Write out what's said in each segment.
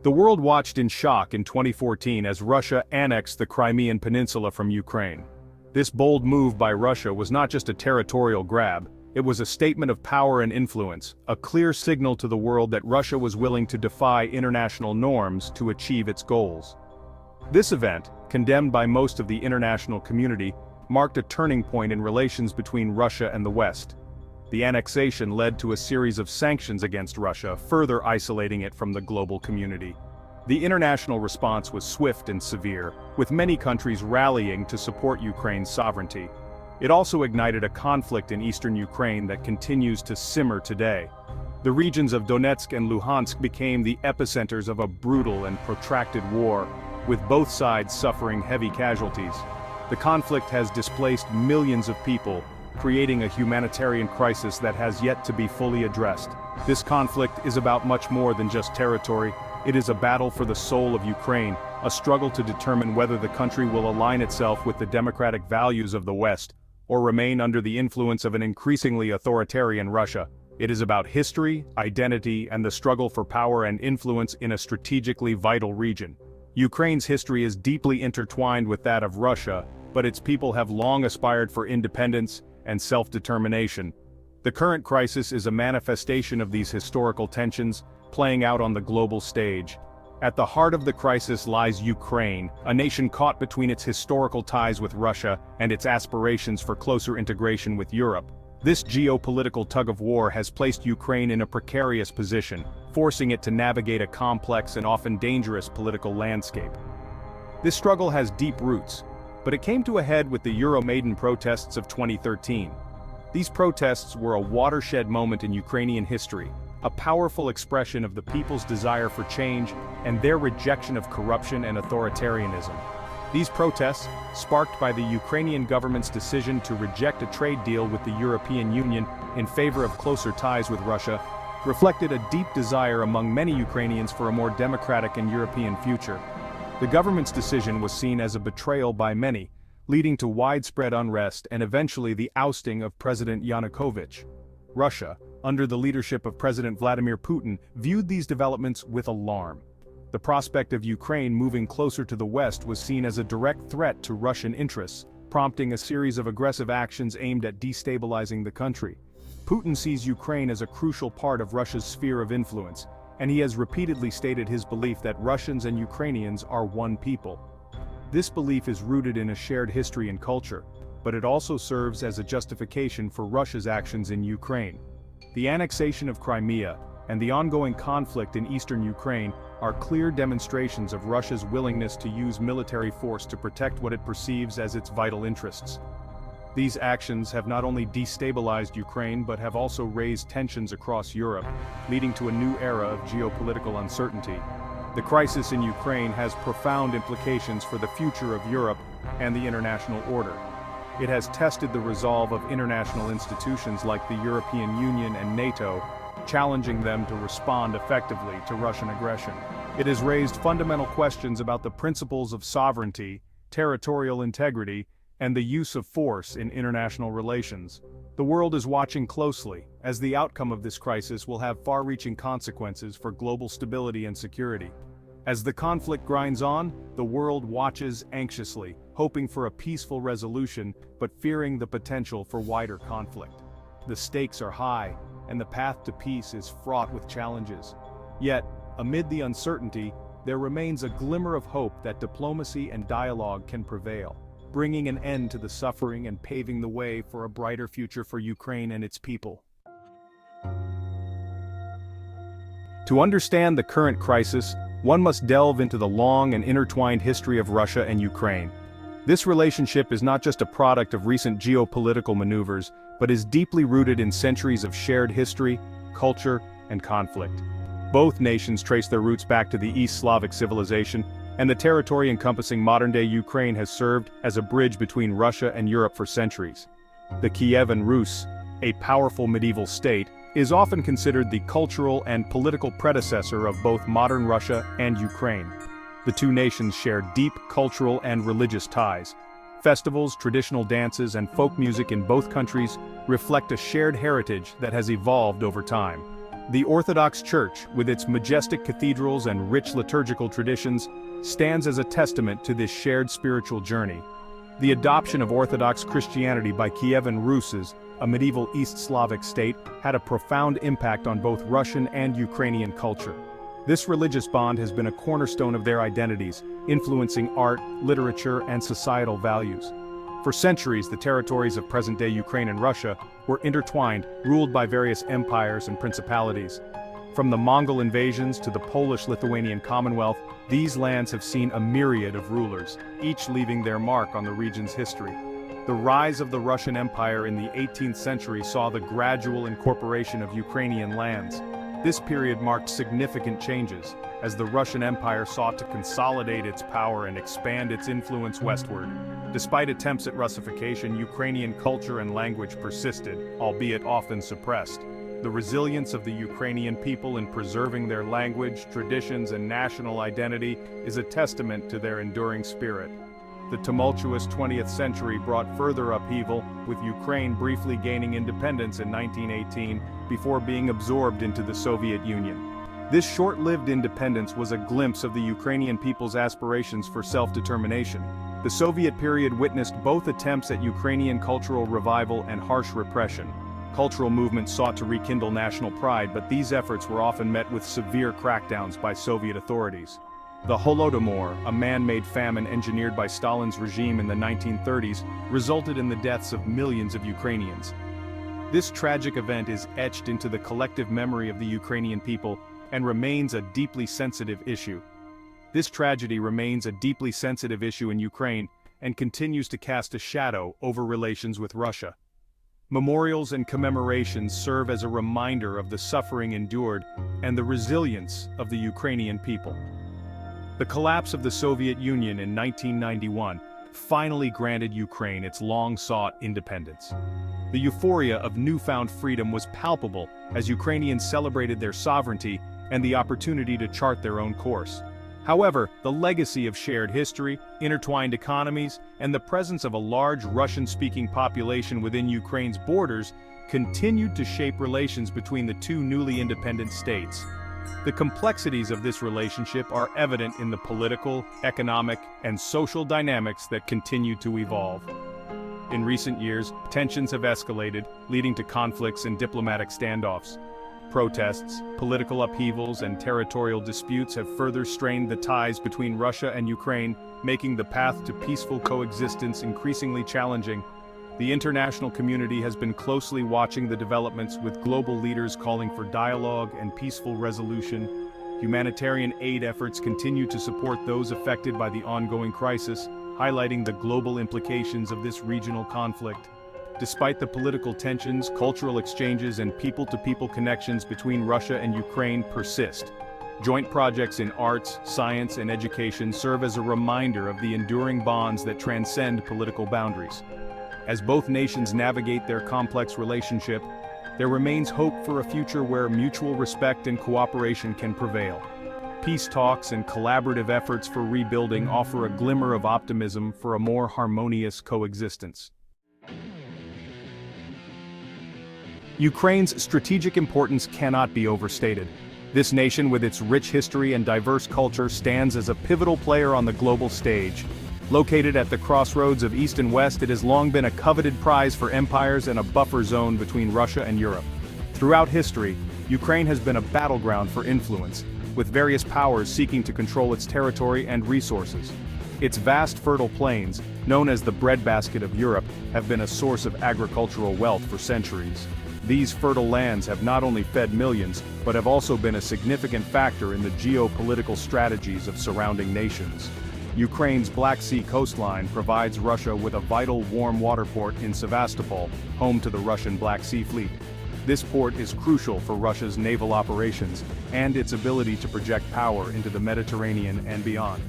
The world watched in shock in 2014 as Russia annexed the Crimean Peninsula from Ukraine. This bold move by Russia was not just a territorial grab, it was a statement of power and influence, a clear signal to the world that Russia was willing to defy international norms to achieve its goals. This event, condemned by most of the international community, marked a turning point in relations between Russia and the West. The annexation led to a series of sanctions against Russia, further isolating it from the global community. The international response was swift and severe, with many countries rallying to support Ukraine's sovereignty. It also ignited a conflict in eastern Ukraine that continues to simmer today. The regions of Donetsk and Luhansk became the epicenters of a brutal and protracted war, with both sides suffering heavy casualties. The conflict has displaced millions of people, creating a humanitarian crisis that has yet to be fully addressed. This conflict is about much more than just territory. It is a battle for the soul of Ukraine, a struggle to determine whether the country will align itself with the democratic values of the West, or remain under the influence of an increasingly authoritarian Russia. It is about history, identity, and the struggle for power and influence in a strategically vital region. Ukraine's history is deeply intertwined with that of Russia, but its people have long aspired for independence and self-determination. The current crisis is a manifestation of these historical tensions, playing out on the global stage. At the heart of the crisis lies Ukraine, a nation caught between its historical ties with Russia and its aspirations for closer integration with Europe. This geopolitical tug-of-war has placed Ukraine in a precarious position, forcing it to navigate a complex and often dangerous political landscape. This struggle has deep roots, but it came to a head with the Euromaidan protests of 2013. These protests were a watershed moment in Ukrainian history, a powerful expression of the people's desire for change and their rejection of corruption and authoritarianism. These protests, sparked by the Ukrainian government's decision to reject a trade deal with the European Union in favor of closer ties with Russia, reflected a deep desire among many Ukrainians for a more democratic and European future. The government's decision was seen as a betrayal by many, leading to widespread unrest and eventually the ousting of President Yanukovych. Russia, under the leadership of President Vladimir Putin, viewed these developments with alarm. The prospect of Ukraine moving closer to the West was seen as a direct threat to Russian interests, prompting a series of aggressive actions aimed at destabilizing the country. Putin sees Ukraine as a crucial part of Russia's sphere of influence, and he has repeatedly stated his belief that Russians and Ukrainians are one people. This belief is rooted in a shared history and culture, but it also serves as a justification for Russia's actions in Ukraine. The annexation of Crimea and the ongoing conflict in eastern Ukraine are clear demonstrations of Russia's willingness to use military force to protect what it perceives as its vital interests. These actions have not only destabilized Ukraine but have also raised tensions across Europe, leading to a new era of geopolitical uncertainty. The crisis in Ukraine has profound implications for the future of Europe and the international order. It has tested the resolve of international institutions like the European Union and NATO, challenging them to respond effectively to Russian aggression. It has raised fundamental questions about the principles of sovereignty, territorial integrity, and the use of force in international relations. The world is watching closely, as the outcome of this crisis will have far-reaching consequences for global stability and security. As the conflict grinds on, the world watches anxiously, hoping for a peaceful resolution, but fearing the potential for wider conflict. The stakes are high, and the path to peace is fraught with challenges. Yet, amid the uncertainty, there remains a glimmer of hope that diplomacy and dialogue can prevail, bringing an end to the suffering and paving the way for a brighter future for Ukraine and its people. To understand the current crisis, one must delve into the long and intertwined history of Russia and Ukraine. This relationship is not just a product of recent geopolitical maneuvers, but is deeply rooted in centuries of shared history, culture, and conflict. Both nations trace their roots back to the East Slavic civilization, and the territory encompassing modern-day Ukraine has served as a bridge between Russia and Europe for centuries. The Kievan Rus, a powerful medieval state, is often considered the cultural and political predecessor of both modern Russia and Ukraine. The two nations share deep cultural and religious ties. Festivals, traditional dances, and folk music in both countries reflect a shared heritage that has evolved over time. The Orthodox Church, with its majestic cathedrals and rich liturgical traditions, stands as a testament to this shared spiritual journey. The adoption of Orthodox Christianity by Kievan Rus', a medieval East Slavic state, had a profound impact on both Russian and Ukrainian culture. This religious bond has been a cornerstone of their identities, influencing art, literature, and societal values. For centuries, the territories of present-day Ukraine and Russia were intertwined, ruled by various empires and principalities. From the Mongol invasions to the Polish-Lithuanian Commonwealth, these lands have seen a myriad of rulers, each leaving their mark on the region's history. The rise of the Russian Empire in the 18th century saw the gradual incorporation of Ukrainian lands. This period marked significant changes, as the Russian Empire sought to consolidate its power and expand its influence westward. Despite attempts at Russification, Ukrainian culture and language persisted, albeit often suppressed. The resilience of the Ukrainian people in preserving their language, traditions, and national identity is a testament to their enduring spirit. The tumultuous 20th century brought further upheaval, with Ukraine briefly gaining independence in 1918 before being absorbed into the Soviet Union. This short-lived independence was a glimpse of the Ukrainian people's aspirations for self-determination. The Soviet period witnessed both attempts at Ukrainian cultural revival and harsh repression. Cultural movements sought to rekindle national pride, but these efforts were often met with severe crackdowns by Soviet authorities. The Holodomor, a man-made famine engineered by Stalin's regime in the 1930s, resulted in the deaths of millions of Ukrainians. This tragic event is etched into the collective memory of the Ukrainian people and remains a deeply sensitive issue. This tragedy remains a deeply sensitive issue in Ukraine and continues to cast a shadow over relations with Russia. Memorials and commemorations serve as a reminder of the suffering endured and the resilience of the Ukrainian people. The collapse of the Soviet Union in 1991 finally granted Ukraine its long-sought independence. The euphoria of newfound freedom was palpable as Ukrainians celebrated their sovereignty and the opportunity to chart their own course. However, the legacy of shared history, intertwined economies, and the presence of a large Russian-speaking population within Ukraine's borders continued to shape relations between the two newly independent states. The complexities of this relationship are evident in the political, economic, and social dynamics that continue to evolve. In recent years, tensions have escalated, leading to conflicts and diplomatic standoffs. Protests, political upheavals, and territorial disputes have further strained the ties between Russia and Ukraine, making the path to peaceful coexistence increasingly challenging. The international community has been closely watching the developments, with global leaders calling for dialogue and peaceful resolution. Humanitarian aid efforts continue to support those affected by the ongoing crisis, highlighting the global implications of this regional conflict. Despite the political tensions, cultural exchanges, and people-to-people connections between Russia and Ukraine persist. Joint projects in arts, science, and education serve as a reminder of the enduring bonds that transcend political boundaries. As both nations navigate their complex relationship, there remains hope for a future where mutual respect and cooperation can prevail. Peace talks and collaborative efforts for rebuilding offer a glimmer of optimism for a more harmonious coexistence. Ukraine's strategic importance cannot be overstated. This nation, with its rich history and diverse culture, stands as a pivotal player on the global stage. Located at the crossroads of East and West, it has long been a coveted prize for empires and a buffer zone between Russia and Europe. Throughout history, Ukraine has been a battleground for influence, with various powers seeking to control its territory and resources. Its vast fertile plains, known as the breadbasket of Europe, have been a source of agricultural wealth for centuries. These fertile lands have not only fed millions, but have also been a significant factor in the geopolitical strategies of surrounding nations. Ukraine's Black Sea coastline provides Russia with a vital warm water port in Sevastopol, home to the Russian Black Sea Fleet. This port is crucial for Russia's naval operations and its ability to project power into the Mediterranean and beyond.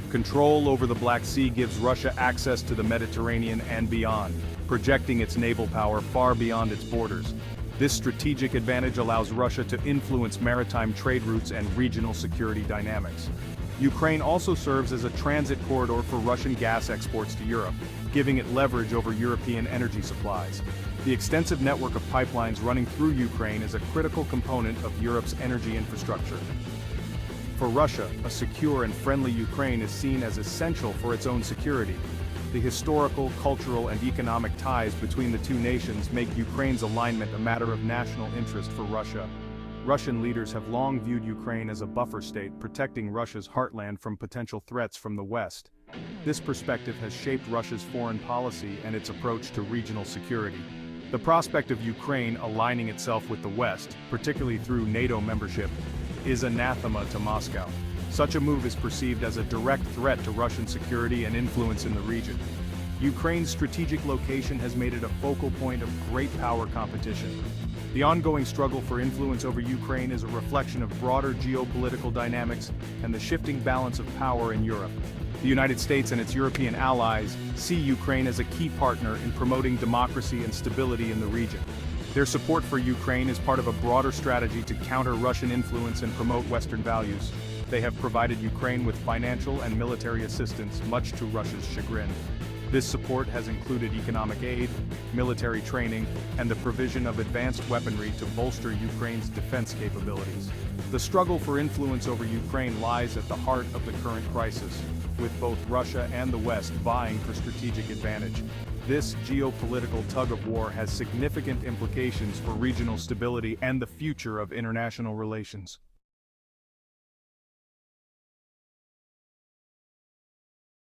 Control over the Black Sea gives Russia access to the Mediterranean and beyond, projecting its naval power far beyond its borders. This strategic advantage allows Russia to influence maritime trade routes and regional security dynamics. Ukraine also serves as a transit corridor for Russian gas exports to Europe, giving it leverage over European energy supplies. The extensive network of pipelines running through Ukraine is a critical component of Europe's energy infrastructure. For Russia, a secure and friendly Ukraine is seen as essential for its own security. The historical, cultural, and economic ties between the two nations make Ukraine's alignment a matter of national interest for Russia. Russian leaders have long viewed Ukraine as a buffer state, protecting Russia's heartland from potential threats from the West. This perspective has shaped Russia's foreign policy and its approach to regional security. The prospect of Ukraine aligning itself with the West, particularly through NATO membership, is anathema to Moscow. Such a move is perceived as a direct threat to Russian security and influence in the region. Ukraine's strategic location has made it a focal point of great power competition. The ongoing struggle for influence over Ukraine is a reflection of broader geopolitical dynamics and the shifting balance of power in Europe. The United States and its European allies see Ukraine as a key partner in promoting democracy and stability in the region. Their support for Ukraine is part of a broader strategy to counter Russian influence and promote Western values. They have provided Ukraine with financial and military assistance, much to Russia's chagrin. This support has included economic aid, military training, and the provision of advanced weaponry to bolster Ukraine's defense capabilities. The struggle for influence over Ukraine lies at the heart of the current crisis, with both Russia and the West vying for strategic advantage. This geopolitical tug-of-war has significant implications for regional stability and the future of international relations.